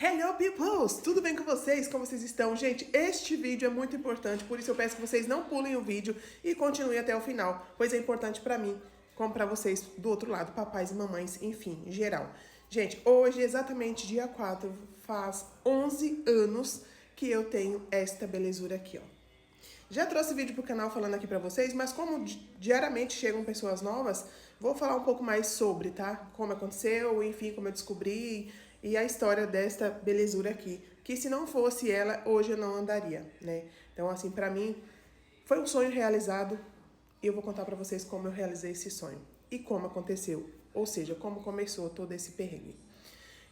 Hello peoples! Tudo bem com vocês? Como vocês estão? Gente, este vídeo é muito importante, por isso eu peço que vocês não pulem o vídeo e continuem até o final, pois é importante pra mim, como pra vocês do outro lado, papais e mamães, enfim, em geral. Gente, hoje, exatamente dia 4, faz 11 anos que eu tenho esta belezura aqui, ó. Já trouxe vídeo pro canal falando aqui pra vocês, mas como diariamente chegam pessoas novas, vou falar um pouco mais sobre, tá? Como aconteceu, enfim, como eu descobri e a história desta belezura aqui. Que se não fosse ela, hoje eu não andaria, né? Então, assim, pra mim, foi um sonho realizado e eu vou contar pra vocês como eu realizei esse sonho e como aconteceu, ou seja, como começou todo esse perrengue.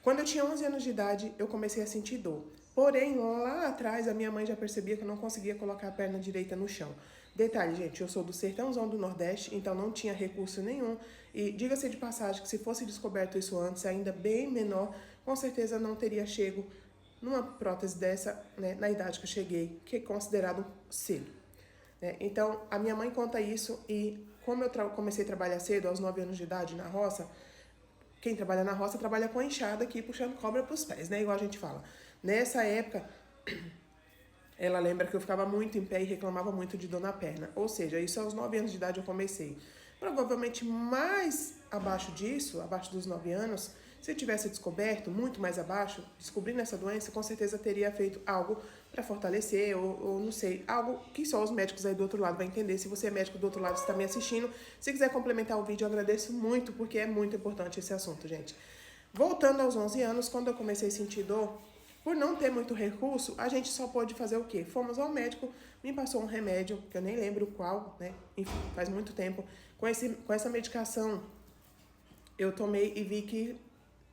Quando eu tinha 11 anos de idade, eu comecei a sentir dor. Porém, lá atrás, a minha mãe já percebia que eu não conseguia colocar a perna direita no chão. Detalhe, gente, eu sou do sertãozão do Nordeste, então não tinha recurso nenhum. E diga-se de passagem que se fosse descoberto isso antes, ainda bem menor, com certeza não teria chego numa prótese dessa, né, na idade que eu cheguei, que é considerado cedo. Então, a minha mãe conta isso e como eu comecei a trabalhar cedo, aos 9 anos de idade, na roça, quem trabalha na roça trabalha com a enxada aqui, puxando cobra pros pés, né? Igual a gente fala. Nessa época, ela lembra que eu ficava muito em pé e reclamava muito de dor na perna. Ou seja, isso aos 9 anos de idade eu comecei. Provavelmente mais abaixo disso, abaixo dos 9 anos, se eu tivesse descoberto, muito mais abaixo, descobrindo essa doença, com certeza teria feito algo para fortalecer, ou não sei, algo que só os médicos aí do outro lado vão entender. Se você é médico do outro lado, você está me assistindo, se quiser complementar o vídeo, eu agradeço muito, porque é muito importante esse assunto, gente. Voltando aos 11 anos, quando eu comecei a sentir dor, por não ter muito recurso, a gente só pôde fazer o quê? Fomos ao médico, me passou um remédio, que eu nem lembro qual, né? Enfim, faz muito tempo. Com essa medicação, eu tomei e vi que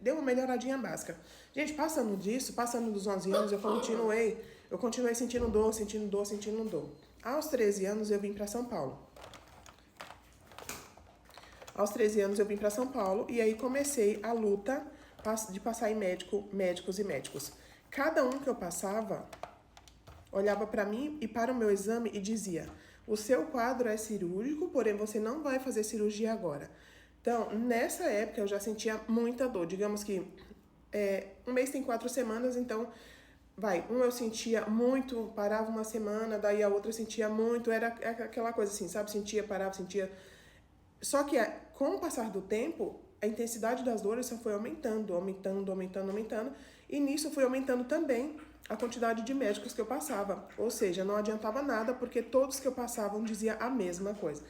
deu uma melhoradinha básica. Gente, passando dos 11 anos, eu continuei sentindo dor, sentindo dor, sentindo dor. Aos 13 anos, eu vim para São Paulo. Aos 13 anos, eu vim para São Paulo e aí comecei a luta de passar em médicos e médicos. Cada um que eu passava olhava para mim e para o meu exame e dizia: o seu quadro é cirúrgico, porém você não vai fazer cirurgia agora. Então, nessa época eu já sentia muita dor. Digamos que um mês tem 4 semanas, então eu sentia muito, parava uma semana, daí a outra eu sentia muito, era aquela coisa assim, sabe? Sentia, parava, sentia. Só que com o passar do tempo, a intensidade das dores só foi aumentando, e nisso foi aumentando também a quantidade de médicos que eu passava. Ou seja, não adiantava nada, porque todos que eu passava diziam a mesma coisa.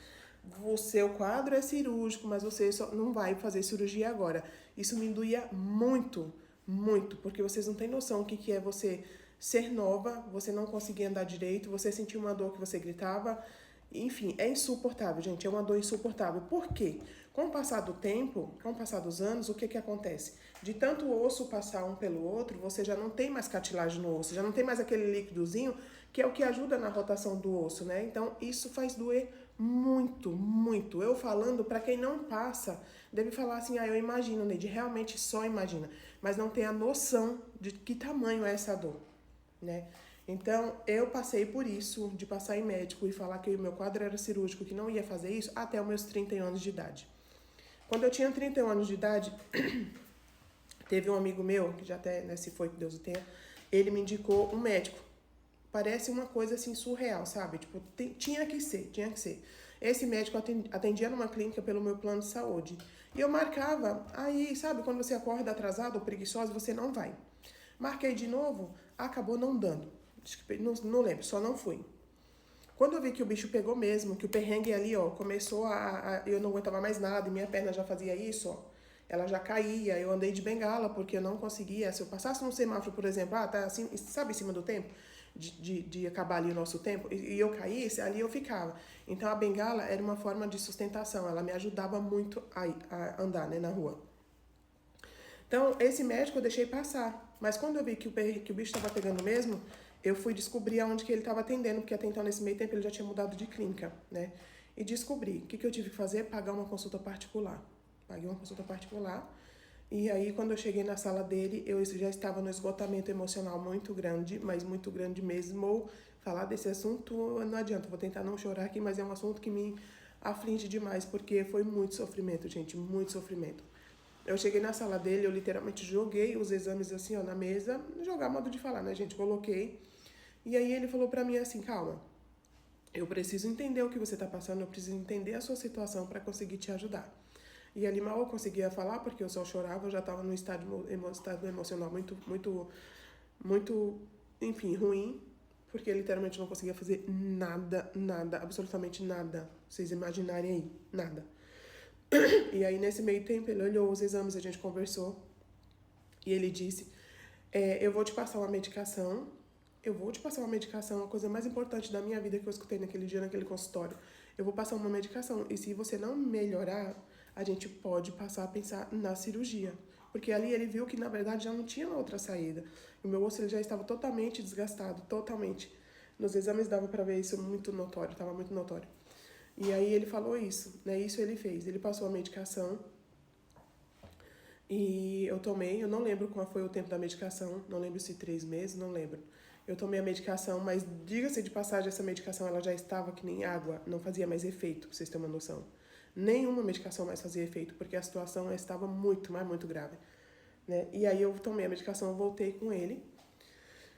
O seu quadro é cirúrgico, mas você só não vai fazer cirurgia agora. Isso me doía muito, muito, porque vocês não têm noção o que é você ser nova, você não conseguir andar direito, você sentir uma dor que você gritava. Enfim, é insuportável, gente, é uma dor insuportável. Por quê? Com o passar do tempo, com o passar dos anos, o que acontece? De tanto o osso passar um pelo outro, você já não tem mais cartilagem no osso, já não tem mais aquele líquidozinho que é o que ajuda na rotação do osso, né? Então, isso faz doer muito, muito. Eu falando, para quem não passa, deve falar assim, eu imagino, Neide, realmente só imagina, mas não tem a noção de que tamanho é essa dor, né? Então, eu passei por isso, de passar em médico e falar que o meu quadro era cirúrgico, que não ia fazer isso, até os meus 31 anos de idade. Quando eu tinha 31 anos de idade, teve um amigo meu, que já até, né, se foi, que Deus o tenha, ele me indicou um médico. Parece uma coisa assim surreal, sabe? Tipo, tinha que ser. Esse médico atendia numa clínica pelo meu plano de saúde. E eu marcava, aí, sabe, quando você acorda atrasado ou preguiçoso, você não vai. Marquei de novo, acabou não dando. Não lembro, só não fui. Quando eu vi que o bicho pegou mesmo, que o perrengue ali, ó, começou eu não aguentava mais nada, e minha perna já fazia isso, ó. Ela já caía, eu andei de bengala, porque eu não conseguia. Se eu passasse num semáforo, por exemplo, tá assim, sabe, em cima do tempo? De acabar ali o nosso tempo, e eu caísse, ali eu ficava. Então a bengala era uma forma de sustentação, ela me ajudava muito a andar, né, na rua. Então, esse médico eu deixei passar. Mas quando eu vi que o bicho estava pegando mesmo, eu fui descobrir aonde que ele estava atendendo, porque até então, nesse meio tempo, ele já tinha mudado de clínica, né? E descobri. O que eu tive que fazer? Pagar uma consulta particular. Paguei uma consulta particular. E aí, quando eu cheguei na sala dele, eu já estava no esgotamento emocional muito grande, mas muito grande mesmo. Falar desse assunto não adianta, vou tentar não chorar aqui, mas é um assunto que me aflige demais, porque foi muito sofrimento, gente, muito sofrimento. Eu cheguei na sala dele, eu literalmente joguei os exames assim, ó, na mesa, jogar modo de falar, né, gente? Coloquei. E aí ele falou pra mim assim, calma, eu preciso entender o que você tá passando, eu preciso entender a sua situação pra conseguir te ajudar. E ali mal eu conseguia falar, porque eu só chorava, eu já tava num estado emocional muito, enfim, ruim, porque literalmente não conseguia fazer nada, absolutamente nada. Vocês imaginarem aí, nada. E aí, nesse meio tempo, ele olhou os exames, a gente conversou. E ele disse, eu vou te passar uma medicação. Eu vou te passar uma medicação, a coisa mais importante da minha vida que eu escutei naquele dia, naquele consultório. Eu vou passar uma medicação. E se você não melhorar, a gente pode passar a pensar na cirurgia. Porque ali ele viu que, na verdade, já não tinha outra saída. O meu osso ele já estava totalmente desgastado, totalmente. Nos exames dava para ver isso muito notório, estava muito notório. E aí ele falou isso, né? Isso ele fez. Ele passou a medicação e eu tomei. Eu não lembro qual foi o tempo da medicação, não lembro se 3 meses, não lembro. Eu tomei a medicação, mas diga-se de passagem, essa medicação ela já estava que nem água, não fazia mais efeito, pra vocês terem uma noção. Nenhuma medicação mais fazia efeito, porque a situação estava muito, mas muito grave. Né? E aí eu tomei a medicação, eu voltei com ele.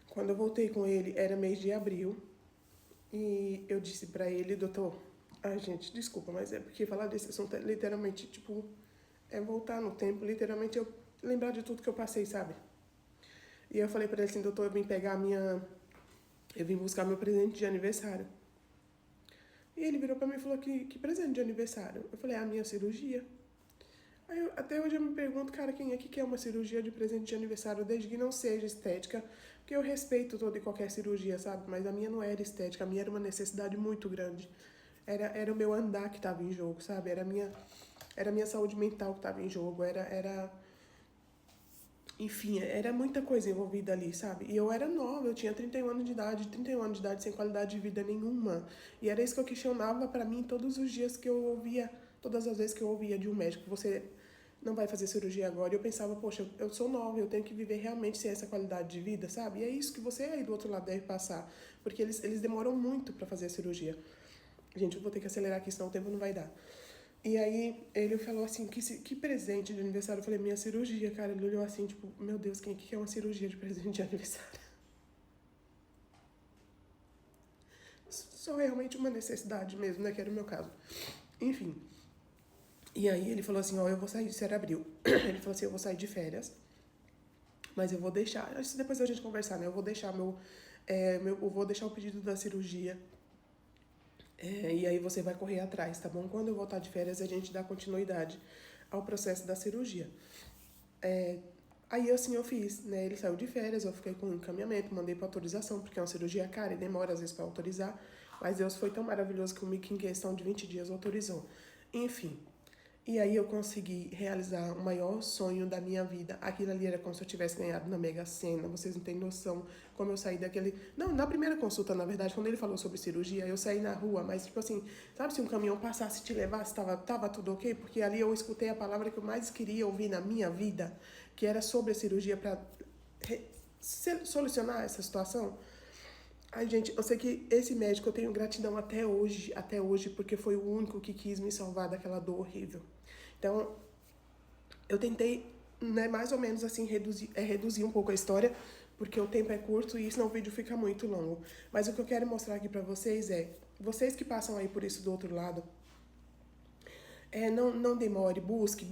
Quando eu voltei com ele, era mês de abril. E eu disse pra ele, doutor, ai gente, desculpa, mas é porque falar desse assunto é literalmente, tipo, é voltar no tempo, literalmente eu lembrar de tudo que eu passei, sabe? E eu falei pra ele assim, doutor, eu vim buscar meu presente de aniversário. E ele virou pra mim e falou, que presente de aniversário? Eu falei, a minha cirurgia. Até hoje eu me pergunto, cara, quem é que quer uma cirurgia de presente de aniversário, desde que não seja estética, porque eu respeito toda e qualquer cirurgia, sabe? Mas a minha não era estética, a minha era uma necessidade muito grande. Era o meu andar que estava em jogo, sabe? Era a minha saúde mental que estava em jogo, enfim, era muita coisa envolvida ali, sabe? E eu era nova, eu tinha 31 anos de idade sem qualidade de vida nenhuma. E era isso que eu questionava pra mim todos os dias que eu ouvia, todas as vezes que eu ouvia de um médico, você não vai fazer cirurgia agora. E eu pensava, poxa, eu sou nova, eu tenho que viver realmente sem essa qualidade de vida, sabe? E é isso que você aí do outro lado deve passar, porque eles demoram muito pra fazer a cirurgia. Gente, eu vou ter que acelerar aqui, senão o tempo não vai dar. E aí ele falou assim, que presente de aniversário? Eu falei, minha cirurgia, cara. Ele olhou assim, tipo, meu Deus, quem é que quer uma cirurgia de presente de aniversário? Só realmente uma necessidade mesmo, né? Que era o meu caso. Enfim. E aí ele falou assim, ó, eu vou sair, isso era abril. Ele falou assim, eu vou sair de férias, mas eu vou deixar, isso depois a gente conversar, né? Eu vou deixar eu vou deixar o pedido da cirurgia. E aí você vai correr atrás, tá bom? Quando eu voltar de férias, a gente dá continuidade ao processo da cirurgia. Aí assim eu fiz, né? Ele saiu de férias, eu fiquei com um encaminhamento, mandei pra autorização, porque é uma cirurgia cara e demora às vezes pra autorizar. Mas Deus foi tão maravilhoso que o MIC em questão de 20 dias autorizou. Enfim. E aí eu consegui realizar o maior sonho da minha vida. Aquilo ali era como se eu tivesse ganhado na Mega Sena. Vocês não têm noção como eu saí daquele... Não, na primeira consulta, na verdade, quando ele falou sobre cirurgia, eu saí na rua, mas tipo assim, sabe se um caminhão passasse e te levasse, tava tudo ok? Porque ali eu escutei a palavra que eu mais queria ouvir na minha vida, que era sobre a cirurgia para solucionar essa situação. Ai, gente, eu sei que esse médico eu tenho gratidão até hoje, porque foi o único que quis me salvar daquela dor horrível. Então, eu tentei, né, mais ou menos assim, reduzir um pouco a história, porque o tempo é curto e senão o vídeo fica muito longo. Mas o que eu quero mostrar aqui pra vocês é, vocês que passam aí por isso do outro lado, não demore, busque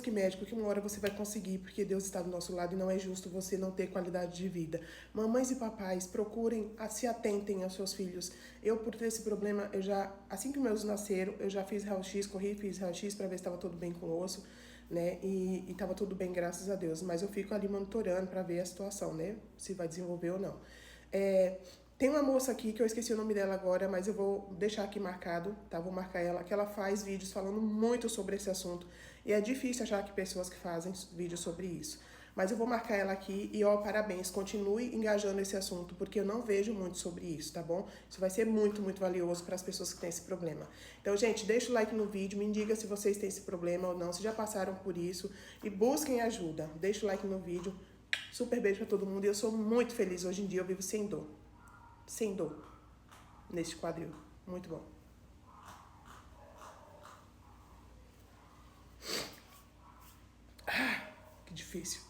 médico, que uma hora você vai conseguir, porque Deus está do nosso lado e não é justo você não ter qualidade de vida. Mamães e papais, procurem, se atentem aos seus filhos. Eu, por ter esse problema, assim que meus nasceram, eu já fiz raio-x, fiz raio-x para ver se estava tudo bem com o osso, né? E estava tudo bem, graças a Deus. Mas eu fico ali monitorando para ver a situação, né? Se vai desenvolver ou não. Tem uma moça aqui, que eu esqueci o nome dela agora, mas eu vou deixar aqui marcado, tá? Vou marcar ela, que ela faz vídeos falando muito sobre esse assunto. E é difícil achar que pessoas que fazem vídeos sobre isso. Mas eu vou marcar ela aqui e, ó, parabéns, continue engajando esse assunto, porque eu não vejo muito sobre isso, tá bom? Isso vai ser muito, muito valioso para as pessoas que têm esse problema. Então, gente, deixa o like no vídeo, me diga se vocês têm esse problema ou não, se já passaram por isso, e busquem ajuda. Deixa o like no vídeo. Super beijo para todo mundo e eu sou muito feliz hoje em dia, eu vivo sem dor. Sem dor, neste quadril. Muito bom. difícil.